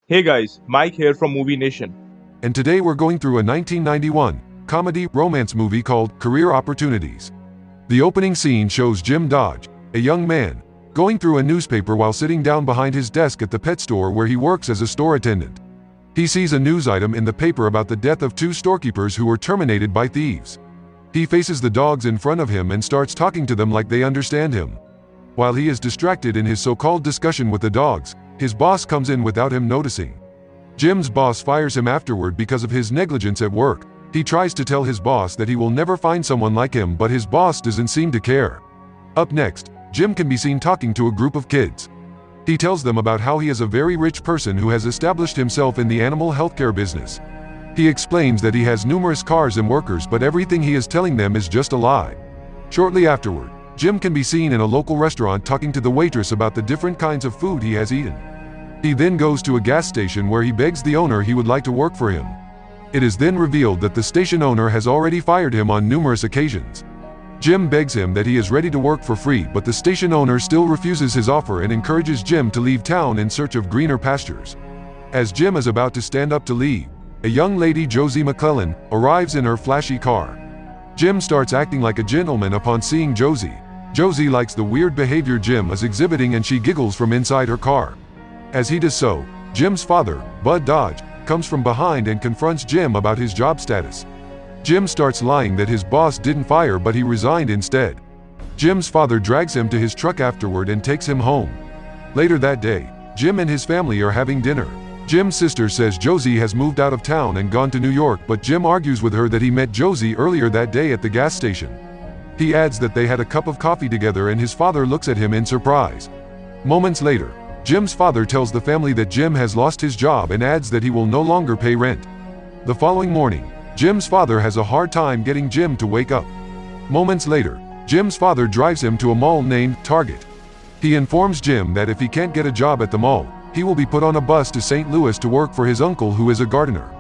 Hey guys, Mike here from Movie Nation. And today we're going through a 1991 comedy romance movie called Career Opportunities. The opening scene shows Jim Dodge, a young man, going through a newspaper while sitting down behind his desk at the pet store where he works as a store attendant. He sees a news item in the paper about the death of two storekeepers who were terminated by thieves. He faces the dogs in front of him and starts talking to them like they understand him. While he is distracted in his so-called discussion with the dogs, his boss comes in without him noticing. Jim's boss fires him afterward because of his negligence at work. He tries to tell his boss that he will never find someone like him, but his boss doesn't seem to care. Up next, Jim can be seen talking to a group of kids. He tells them about how he is a very rich person who has established himself in the animal healthcare business. He explains that he has numerous cars and workers, but everything he is telling them is just a lie. Shortly afterward, Jim can be seen in a local restaurant talking to the waitress about the different kinds of food he has eaten. He then goes to a gas station where he begs the owner he would like to work for him. It is then revealed that the station owner has already fired him on numerous occasions. Jim begs him that he is ready to work for free, but the station owner still refuses his offer and encourages Jim to leave town in search of greener pastures. As Jim is about to stand up to leave, a young lady, Josie McClellan, arrives in her flashy car. Jim starts acting like a gentleman upon seeing Josie. Josie likes the weird behavior Jim is exhibiting and she giggles from inside her car. As he does so, Jim's father, Bud Dodge, comes from behind and confronts Jim about his job status. Jim starts lying that his boss didn't fire but he resigned instead. Jim's father drags him to his truck afterward and takes him home. Later that day, Jim and his family are having dinner. Jim's sister says Josie has moved out of town and gone to New York, but Jim argues with her that he met Josie earlier that day at the gas station. He adds that they had a cup of coffee together and his father looks at him in surprise. Moments later, Jim's father tells the family that Jim has lost his job and adds that he will no longer pay rent. The following morning, Jim's father has a hard time getting Jim to wake up. Moments later, Jim's father drives him to a mall named Target. He informs Jim that if he can't get a job at the mall, he will be put on a bus to St. Louis to work for his uncle who is a gardener.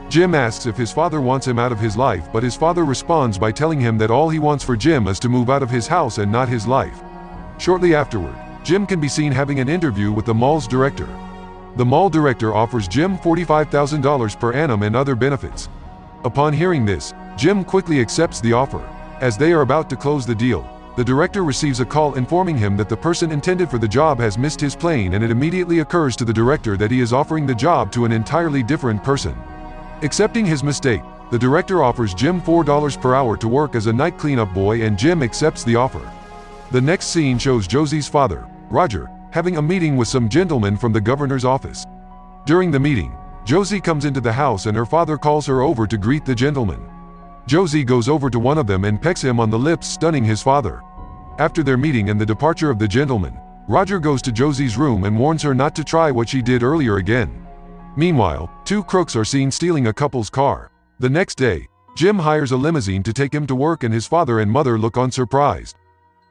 Jim asks if his father wants him out of his life, but his father responds by telling him that all he wants for Jim is to move out of his house and not his life. Shortly afterward, Jim can be seen having an interview with the mall's director. The mall director offers Jim $45,000 per annum and other benefits. Upon hearing this, Jim quickly accepts the offer. As they are about to close the deal, the director receives a call informing him that the person intended for the job has missed his plane, and it immediately occurs to the director that he is offering the job to an entirely different person. Accepting his mistake, the director offers Jim $4 per hour to work as a night cleanup boy, and Jim accepts the offer. The next scene shows Josie's father, Roger, having a meeting with some gentlemen from the governor's office. During the meeting, Josie comes into the house and her father calls her over to greet the gentlemen. Josie goes over to one of them and pecks him on the lips, stunning his father. After their meeting and the departure of the gentlemen, Roger goes to Josie's room and warns her not to try what she did earlier again. Meanwhile, two crooks are seen stealing a couple's car. The next day, Jim hires a limousine to take him to work and his father and mother look on surprised.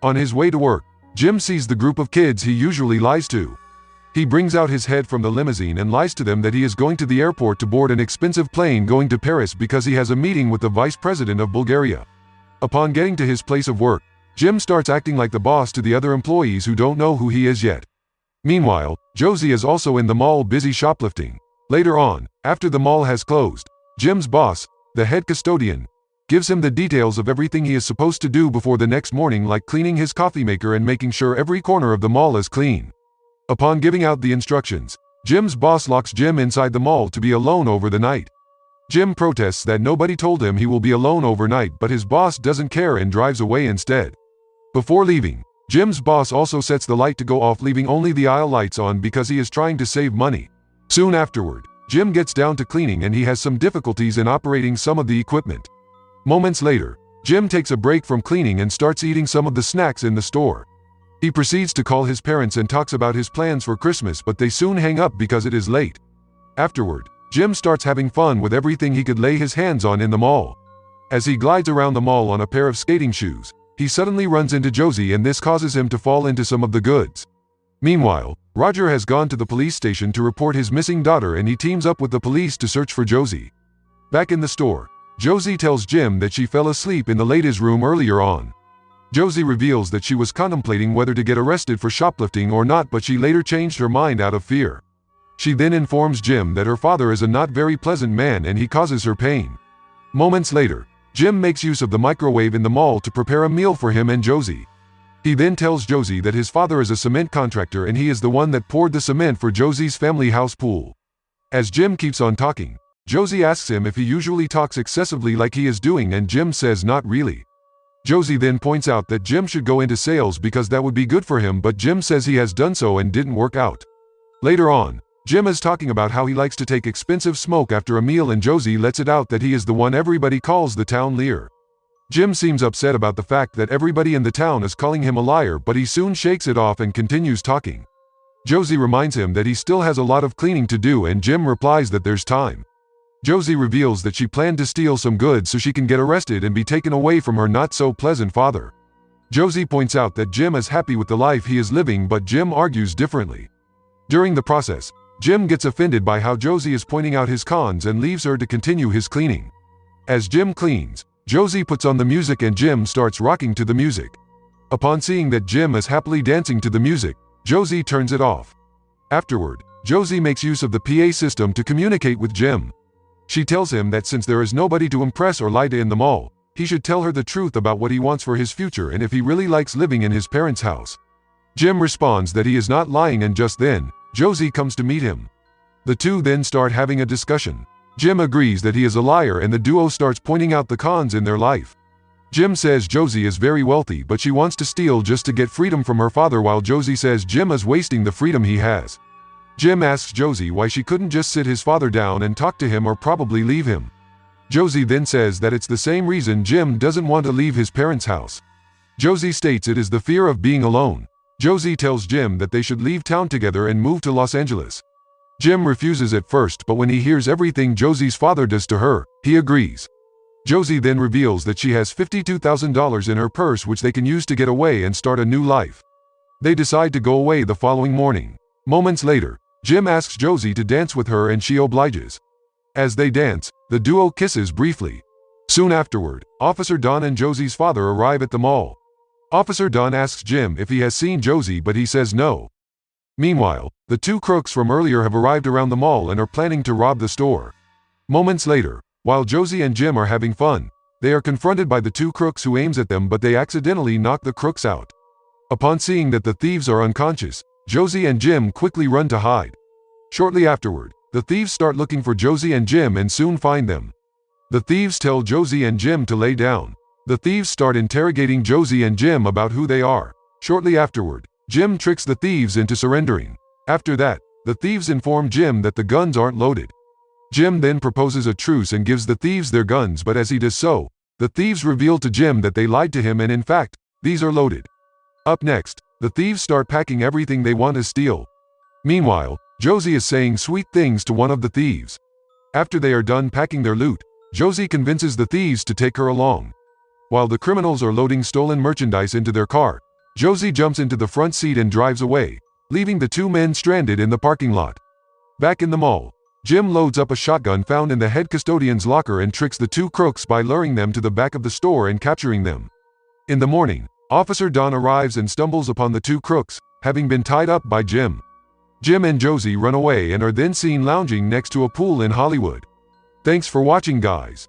On his way to work, Jim sees the group of kids he usually lies to. He brings out his head from the limousine and lies to them that he is going to the airport to board an expensive plane going to Paris because he has a meeting with the vice president of Bulgaria. Upon getting to his place of work, Jim starts acting like the boss to the other employees who don't know who he is yet. Meanwhile, Josie is also in the mall busy shoplifting. Later on, after the mall has closed, Jim's boss, the head custodian, gives him the details of everything he is supposed to do before the next morning, like cleaning his coffee maker and making sure every corner of the mall is clean. Upon giving out the instructions, Jim's boss locks Jim inside the mall to be alone over the night. Jim protests that nobody told him he will be alone overnight, but his boss doesn't care and drives away instead. Before leaving, Jim's boss also sets the light to go off, leaving only the aisle lights on because he is trying to save money. Soon afterward, Jim gets down to cleaning and he has some difficulties in operating some of the equipment. Moments later, Jim takes a break from cleaning and starts eating some of the snacks in the store. He proceeds to call his parents and talks about his plans for Christmas, but they soon hang up because it is late. Afterward, Jim starts having fun with everything he could lay his hands on in the mall. As he glides around the mall on a pair of skating shoes, he suddenly runs into Josie and this causes him to fall into some of the goods. Meanwhile, Roger has gone to the police station to report his missing daughter and he teams up with the police to search for Josie. Back in the store, Josie tells Jim that she fell asleep in the ladies' room earlier on. Josie reveals that she was contemplating whether to get arrested for shoplifting or not, but she later changed her mind out of fear. She then informs Jim that her father is a not very pleasant man and he causes her pain. Moments later, Jim makes use of the microwave in the mall to prepare a meal for him and Josie. He then tells Josie that his father is a cement contractor and he is the one that poured the cement for Josie's family house pool. As Jim keeps on talking, Josie asks him if he usually talks excessively like he is doing, and Jim says not really. Josie then points out that Jim should go into sales because that would be good for him, but Jim says he has done so and didn't work out. Later on, Jim is talking about how he likes to take expensive smoke after a meal, and Josie lets it out that he is the one everybody calls the town liar. Jim seems upset about the fact that everybody in the town is calling him a liar, but he soon shakes it off and continues talking. Josie reminds him that he still has a lot of cleaning to do, and Jim replies that there's time. Josie reveals that she planned to steal some goods so she can get arrested and be taken away from her not-so-pleasant father. Josie points out that Jim is happy with the life he is living, but Jim argues differently. During the process, Jim gets offended by how Josie is pointing out his cons and leaves her to continue his cleaning. As Jim cleans, Josie puts on the music and Jim starts rocking to the music. Upon seeing that Jim is happily dancing to the music, Josie turns it off. Afterward, Josie makes use of the PA system to communicate with Jim. She tells him that since there is nobody to impress or lie to in the mall, he should tell her the truth about what he wants for his future and if he really likes living in his parents' house. Jim responds that he is not lying, and just then, Josie comes to meet him. The two then start having a discussion. Jim agrees that he is a liar and the duo starts pointing out the cons in their life. Jim says Josie is very wealthy but she wants to steal just to get freedom from her father, while Josie says Jim is wasting the freedom he has. Jim asks Josie why she couldn't just sit his father down and talk to him or probably leave him. Josie then says that it's the same reason Jim doesn't want to leave his parents' house. Josie states it is the fear of being alone. Josie tells Jim that they should leave town together and move to Los Angeles. Jim refuses at first, but when he hears everything Josie's father does to her, he agrees. Josie then reveals that she has $52,000 in her purse which they can use to get away and start a new life. They decide to go away the following morning. Moments later, Jim asks Josie to dance with her and she obliges. As they dance, the duo kisses briefly. Soon afterward, Officer Don and Josie's father arrive at the mall. Officer Don asks Jim if he has seen Josie, but he says no. Meanwhile, the two crooks from earlier have arrived around the mall and are planning to rob the store. Moments later, while Josie and Jim are having fun, they are confronted by the two crooks who aims at them, but they accidentally knock the crooks out. Upon seeing that the thieves are unconscious, Josie and Jim quickly run to hide. Shortly afterward, the thieves start looking for Josie and Jim and soon find them. The thieves tell Josie and Jim to lay down. The thieves start interrogating Josie and Jim about who they are. Shortly afterward, Jim tricks the thieves into surrendering. After that, the thieves inform Jim that the guns aren't loaded. Jim then proposes a truce and gives the thieves their guns, but as he does so, the thieves reveal to Jim that they lied to him and in fact, these are loaded. Up next, the thieves start packing everything they want to steal. Meanwhile, Josie is saying sweet things to one of the thieves. After they are done packing their loot, Josie convinces the thieves to take her along. While the criminals are loading stolen merchandise into their car, Josie jumps into the front seat and drives away, leaving the two men stranded in the parking lot. Back in the mall, Jim loads up a shotgun found in the head custodian's locker and tricks the two crooks by luring them to the back of the store and capturing them. In the morning, Officer Don arrives and stumbles upon the two crooks, having been tied up by Jim. Jim and Josie run away and are then seen lounging next to a pool in Hollywood. Thanks for watching, guys.